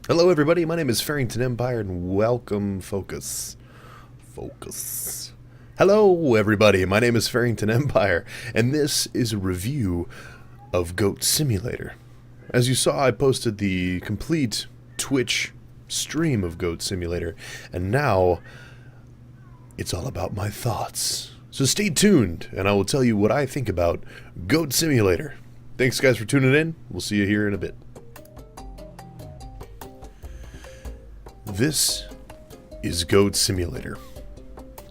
Hello everybody, my name is Farrington Empire and welcome Focus. Focus. Hello everybody, my name is Farrington Empire and this is a review of Goat Simulator. As you saw, I posted the complete Twitch stream of Goat Simulator and now it's all about my thoughts. So stay tuned and I will tell you what I think about Goat Simulator. Thanks guys for tuning in, we'll see you here in a bit. This is Goat Simulator.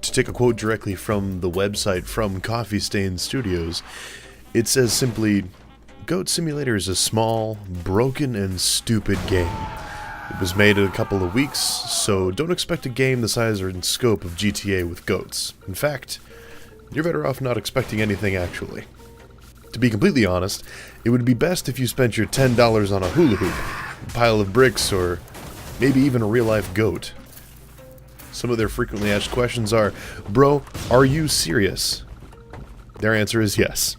To take a quote directly from the website from Coffee Stain Studios, it says simply, Goat Simulator is a small, broken, and stupid game. It was made in a couple of weeks, so don't expect a game the size or in scope of GTA with goats. In fact, you're better off not expecting anything actually. To be completely honest, it would be best if you spent your $10 on a hula hoop, a pile of bricks, or maybe even a real-life goat. Some of their frequently asked questions are, bro, are you serious? Their answer is yes.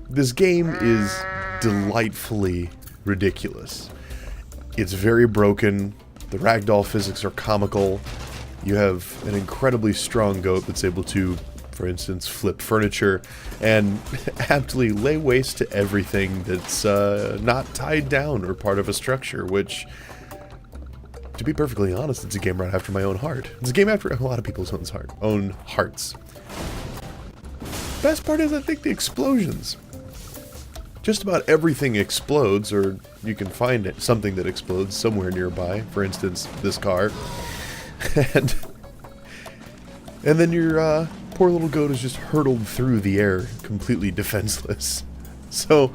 This game is delightfully ridiculous. It's very broken, the ragdoll physics are comical, you have an incredibly strong goat that's able to, for instance, flip furniture, and aptly lay waste to everything that's not tied down or part of a structure, which, to be perfectly honest, it's a game right after my own heart. It's a game after a lot of people's own hearts. Best part is, I think, the explosions. Just about everything explodes, or you can find something that explodes somewhere nearby. For instance, this car. and then your poor little goat is just hurtled through the air, completely defenseless. So,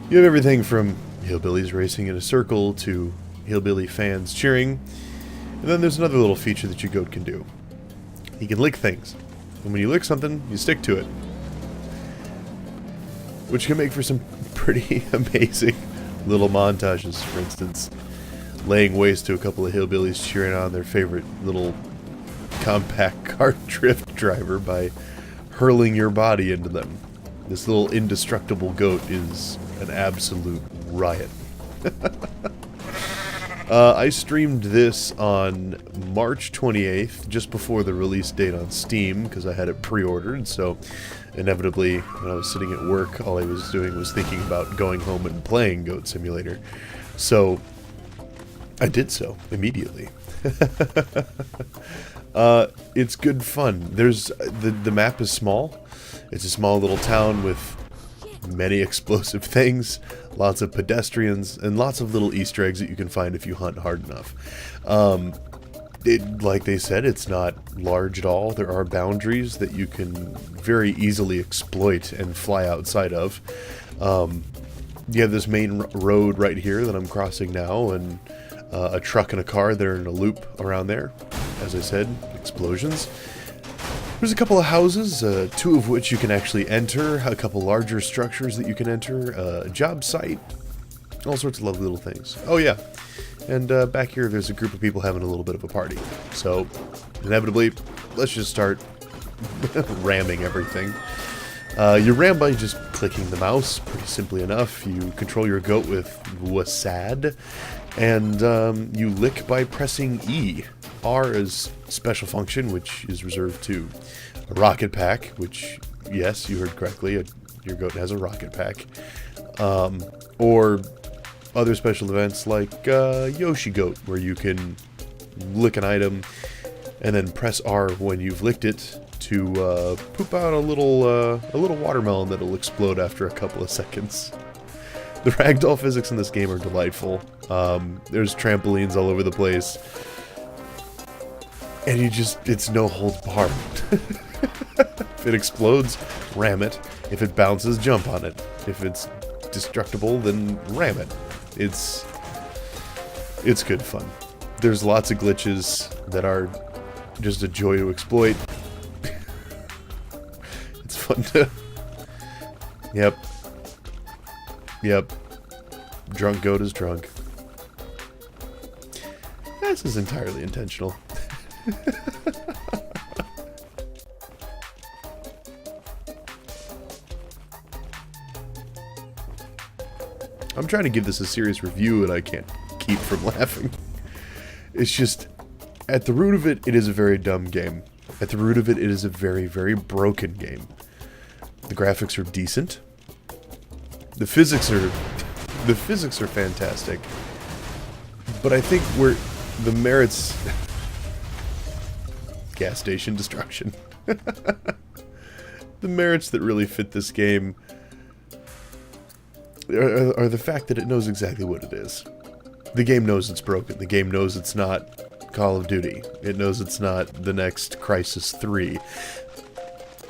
you have everything from hillbillies racing in a circle to hillbilly fans cheering. And then there's another little feature that your goat can do. He can lick things. And when you lick something, you stick to it. Which can make for some pretty amazing little montages. For instance, laying waste to a couple of hillbillies cheering on their favorite little compact car drift driver by hurling your body into them. This little indestructible goat is an absolute riot. I streamed this on March 28th, just before the release date on Steam, because I had it pre-ordered, so inevitably, when I was sitting at work, all I was doing was thinking about going home and playing Goat Simulator. So, I did so, immediately. It's good fun. There's the map is small. It's a small little town with many explosive things, lots of pedestrians, and lots of little Easter eggs that you can find if you hunt hard enough. Like they said, it's not large at all. There are boundaries that you can very easily exploit and fly outside of. You have this main road right here that I'm crossing now, and a truck and a car that are in a loop around there. As I said, explosions. There's a couple of houses, two of which you can actually enter, a couple larger structures that you can enter, a job site, all sorts of lovely little things. Oh yeah, and back here there's a group of people having a little bit of a party. So, inevitably, let's just start ramming everything. You ram by just clicking the mouse, pretty simply enough. You control your goat with WASD, and you lick by pressing E. R is special function, which is reserved to a rocket pack, which, yes, you heard correctly, your goat has a rocket pack. Or other special events like Yoshi Goat, where you can lick an item and then press R when you've licked it to poop out a little watermelon that'll explode after a couple of seconds. The ragdoll physics in this game are delightful. There's trampolines all over the place. And it's no holds barred. If it explodes, ram it. If it bounces, jump on it. If it's destructible, then ram it. It's good fun. There's lots of glitches that are just a joy to exploit. It's fun to... Yep. Drunk goat is drunk. This is entirely intentional. I'm trying to give this a serious review and I can't keep from laughing. It's just, at the root of it, it is a very dumb game. At the root of it, it is a very, very broken game. The graphics are decent. The physics are fantastic. But I think where the merits... gas station destruction. The merits that really fit this game are the fact that it knows exactly what it is. The game knows it's broken. The game knows it's not Call of Duty. It knows it's not the next Crysis 3.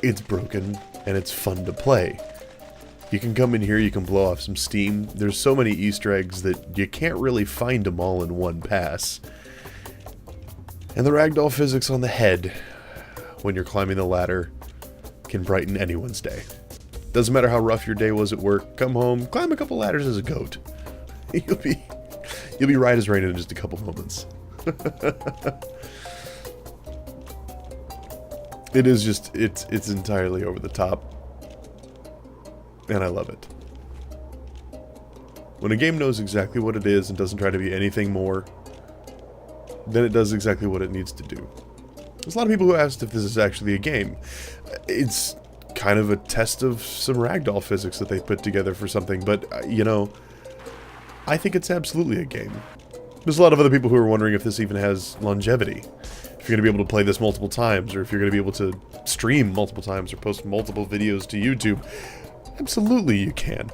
It's broken, and it's fun to play. You can come in here, you can blow off some steam. There's so many Easter eggs that you can't really find them all in one pass. And the ragdoll physics on the head, when you're climbing the ladder, can brighten anyone's day. Doesn't matter how rough your day was at work, come home, climb a couple ladders as a goat. You'll be right as rain in just a couple moments. It is just, it's entirely over the top. And I love it. When a game knows exactly what it is and doesn't try to be anything more, then it does exactly what it needs to do. There's a lot of people who asked if this is actually a game. It's kind of a test of some ragdoll physics that they put together for something, but, you know, I think it's absolutely a game. There's a lot of other people who are wondering if this even has longevity. If you're going to be able to play this multiple times, or if you're going to be able to stream multiple times, or post multiple videos to YouTube. Absolutely you can.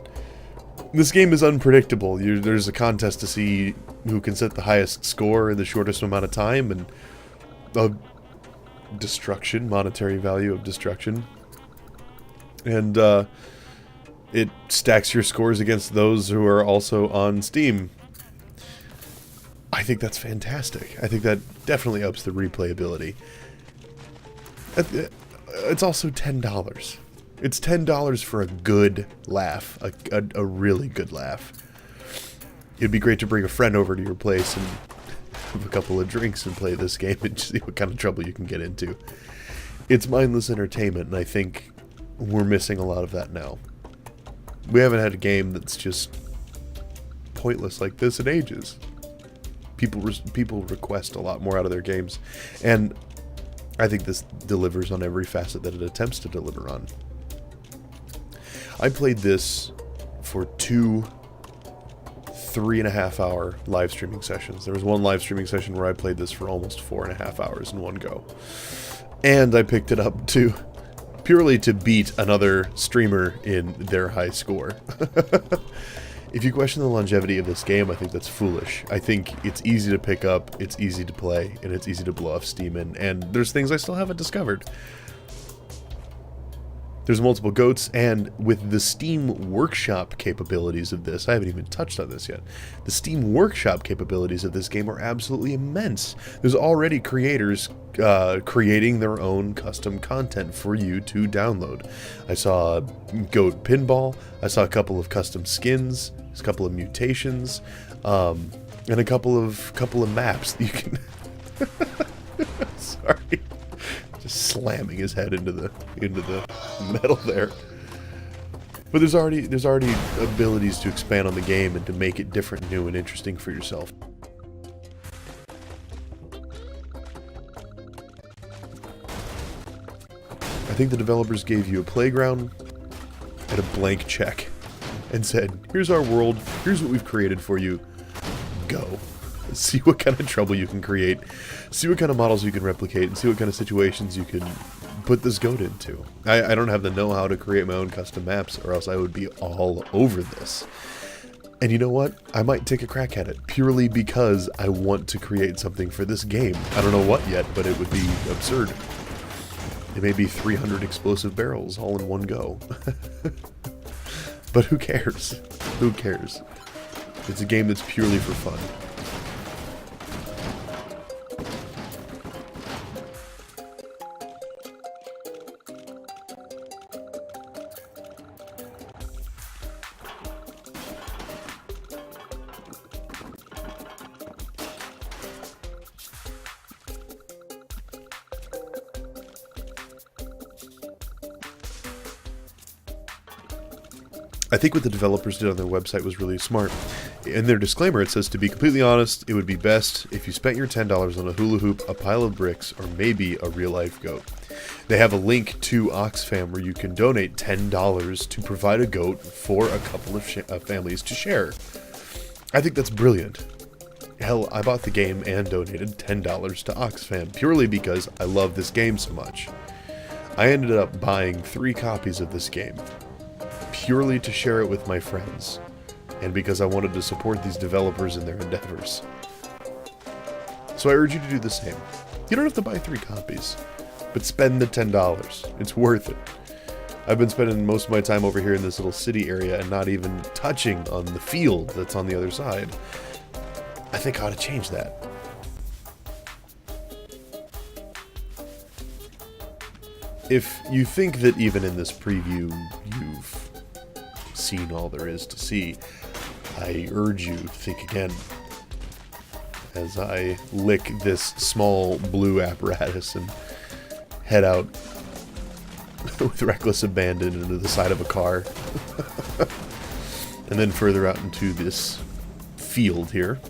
This game is unpredictable. There's a contest to see who can set the highest score in the shortest amount of time, and destruction, monetary value of destruction. And it stacks your scores against those who are also on Steam. I think that's fantastic. I think that definitely ups the replayability. It's also $10. It's $10 for a good laugh, a really good laugh. It'd be great to bring a friend over to your place and have a couple of drinks and play this game and see what kind of trouble you can get into. It's mindless entertainment, and I think we're missing a lot of that now. We haven't had a game that's just pointless like this in ages. People request a lot more out of their games, and I think this delivers on every facet that it attempts to deliver on. I played this for 2 3.5 hour live streaming sessions. There was one live streaming session where I played this for almost 4.5 hours in one go. And I picked it up purely to beat another streamer in their high score. If you question the longevity of this game, I think that's foolish. I think it's easy to pick up, it's easy to play, and it's easy to blow off steam in, and there's things I still haven't discovered. There's multiple goats, and with the Steam Workshop capabilities of this, I haven't even touched on this yet, the Steam Workshop capabilities of this game are absolutely immense. There's already creators creating their own custom content for you to download. I saw Goat Pinball, I saw a couple of custom skins, a couple of mutations, and a couple of maps that you can... Sorry. Slamming his head into the metal there. But there's already abilities to expand on the game and to make it different, new, and interesting for yourself. I think the developers gave you a playground and a blank check and said, here's our world, here's what we've created for you, go. See what kind of trouble you can create, see what kind of models you can replicate, and see what kind of situations you can put this goat into. I don't have the know-how to create my own custom maps, or else I would be all over this. And you know what? I might take a crack at it, purely because I want to create something for this game. I don't know what yet, but it would be absurd. It may be 300 explosive barrels all in one go. But who cares? Who cares? It's a game that's purely for fun. I think what the developers did on their website was really smart. In their disclaimer, it says, to be completely honest, it would be best if you spent your $10 on a hula hoop, a pile of bricks, or maybe a real-life goat. They have a link to Oxfam where you can donate $10 to provide a goat for a couple of families to share. I think that's brilliant. Hell, I bought the game and donated $10 to Oxfam purely because I love this game so much. I ended up buying 3 copies of this game purely to share it with my friends, and because I wanted to support these developers in their endeavors. So I urge you to do the same. You don't have to buy 3 copies, but spend the $10. It's worth it. I've been spending most of my time over here in this little city area and not even touching on the field that's on the other side. I think I ought to change that. If you think that even in this preview you've seen all there is to see, I urge you to think again as I lick this small blue apparatus and head out with reckless abandon into the side of a car and then further out into this field here.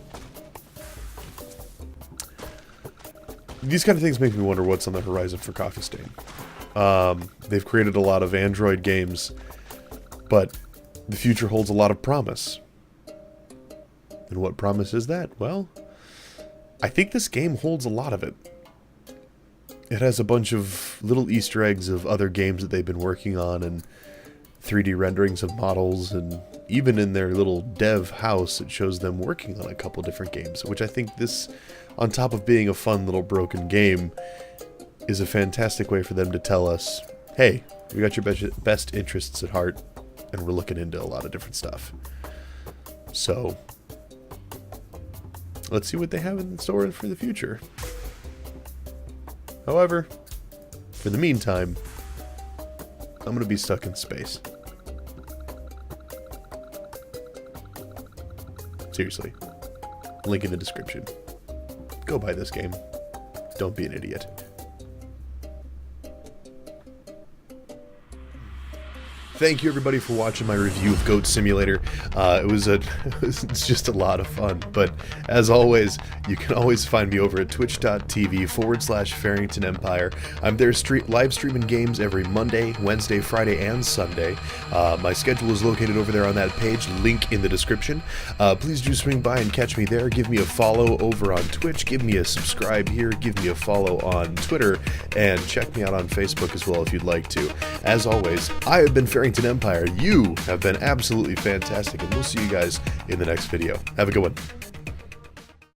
These kind of things make me wonder what's on the horizon for Coffee Stain. They've created a lot of Android games, but the future holds a lot of promise. And what promise is that? Well, I think this game holds a lot of it. It has a bunch of little Easter eggs of other games that they've been working on, and 3D renderings of models, and even in their little dev house it shows them working on a couple different games, which I think this, on top of being a fun little broken game, is a fantastic way for them to tell us, hey, we got your best interests at heart, and we're looking into a lot of different stuff. So, let's see what they have in store for the future. However, for the meantime, I'm going to be stuck in space. Seriously. Link in the description. Go buy this game. Don't be an idiot. Thank you everybody for watching my review of Goat Simulator. It's just a lot of fun, but as always, you can always find me over at twitch.tv/Farrington Empire. I'm there live streaming games every Monday, Wednesday, Friday, and Sunday. My schedule is located over there on that page, link in the description. Please do swing by and catch me there. Give me a follow over on Twitch, give me a subscribe here, give me a follow on Twitter, and check me out on Facebook as well if you'd like to. As always, I have been Farrington Empire. You have been absolutely fantastic, and we'll see you guys in the next video. Have a good one.